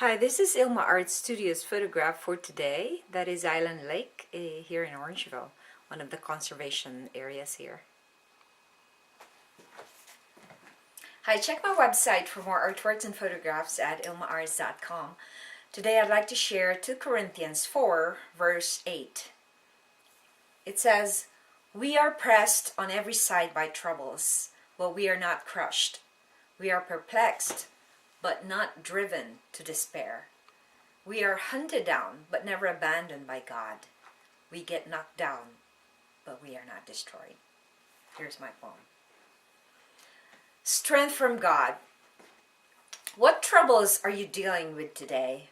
Hi, this is Ilma Art Studios photograph for today. That is Island Lake here in Orangeville, one of the conservation areas here. Hi, check my website for more artworks and photographs at ilmaarts.com. Today I'd like to share 2 Corinthians 4 verse 8. It says, "We are pressed on every side by troubles, but we are not crushed. We are perplexed, but not driven to despair. We are hunted down, but never abandoned by God. We get knocked down, but we are not destroyed." Here's my poem. Strength from God. What troubles are you dealing with today?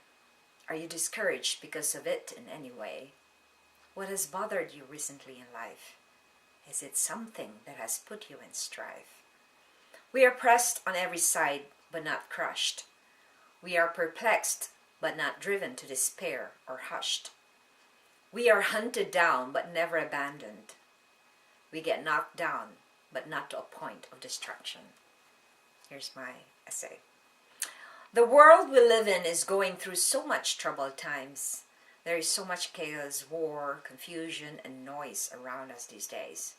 Are you discouraged because of it in any way? What has bothered you recently in life? Is it something that has put you in strife? We are pressed on every side, but not crushed. We are perplexed, but not driven to despair or hushed. We are hunted down, but never abandoned. We get knocked down, but not to a point of destruction. Here's my essay. The world we live in is going through so much troubled times. There is so much chaos, war, confusion, and noise around us these days.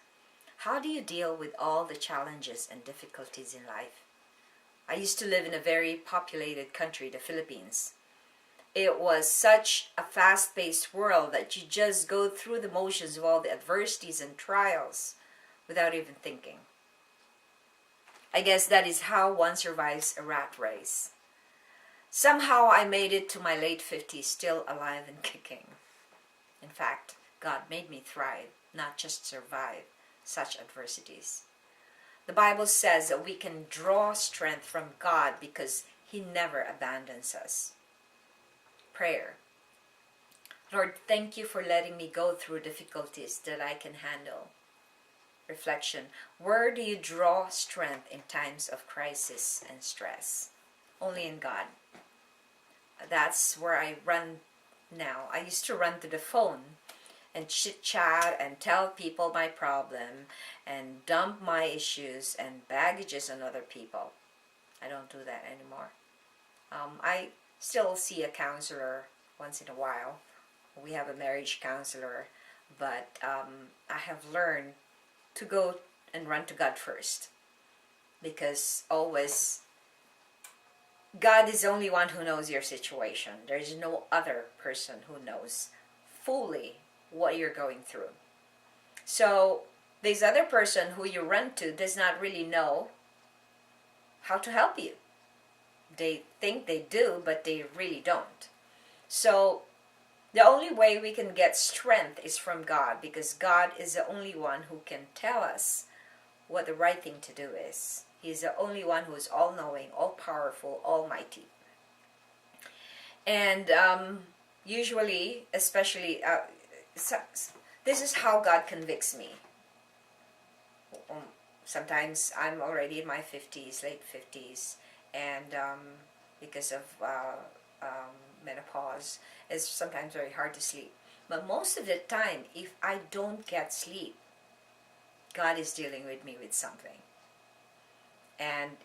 How do you deal with all the challenges and difficulties in life? I used to live in a very populated country, the Philippines. It was such a fast-paced world that you just go through the motions of all the adversities and trials without even thinking. I guess that is how one survives a rat race. Somehow I made it to my late 50s, still alive and kicking. In fact, God made me thrive, not just survive such adversities. The Bible says that we can draw strength from God because He never abandons us. Prayer. Lord, thank you for letting me go through difficulties that I can handle. Reflection. Where do you draw strength in times of crisis and stress? Only in God. That's where I run now. I used to run to the phone and chit-chat and tell people my problem and dump my issues and baggages on other people. I don't do that anymore. I still see a counselor once in a while. We have a marriage counselor, but I have learned to go and run to God first, because always God is the only one who knows your situation. There is no other person who knows fully what you're going through. So this other person who you run to does not really know how to help you. They think they do, but they really don't. So the only way we can get strength is from God, because God is the only one who can tell us what the right thing to do is. He's the only one who is all-knowing, all-powerful, almighty. And usually, especially, this is how God convicts me. Sometimes I'm already in my 50s, late 50s, and because of menopause, it's sometimes very hard to sleep. But most of the time, if I don't get sleep, God is dealing with me with something. And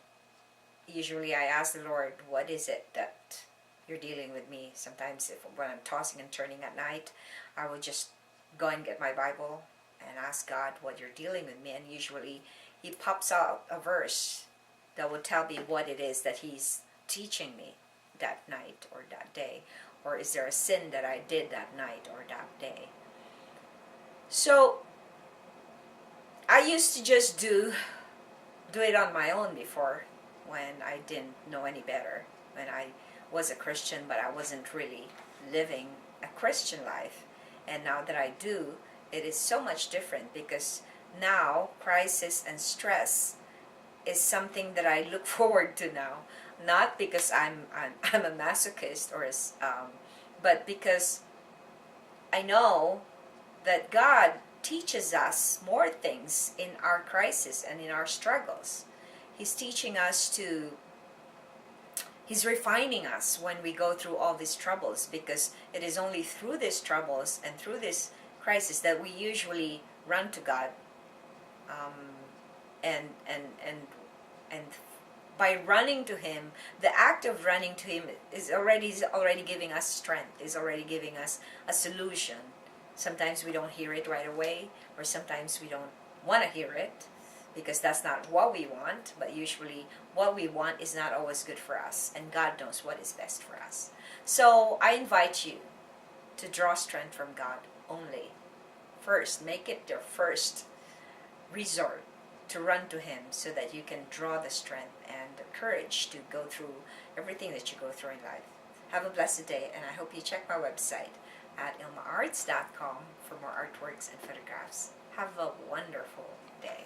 usually I ask the Lord, what is it that you're dealing with me? Sometimes when I'm tossing and turning at night, I will just go and get my Bible and ask God what you're dealing with me. And usually He pops out a verse that will tell me what it is that He's teaching me that night or that day. Or is there a sin that I did that night or that day? So I used to just do it on my own before, when I didn't know any better, when I was a Christian but I wasn't really living a Christian life. And now that I do, it is so much different, because now crisis and stress is something that I look forward to now, not because I'm a masochist or but because I know that God teaches us more things in our crisis and in our struggles. He's teaching us He's refining us when we go through all these troubles, because it is only through these troubles and through this crisis that we usually run to God and by running to Him, the act of running to Him is already giving us strength, is already giving us a solution. Sometimes we don't hear it right away, or sometimes we don't want to hear it because that's not what we want, but usually what we want is not always good for us, and God knows what is best for us. So I invite you to draw strength from God only. First, make it your first resort to run to Him so that you can draw the strength and the courage to go through everything that you go through in life. Have a blessed day, and I hope you check my website at ilmaarts.com for more artworks and photographs. Have a wonderful day.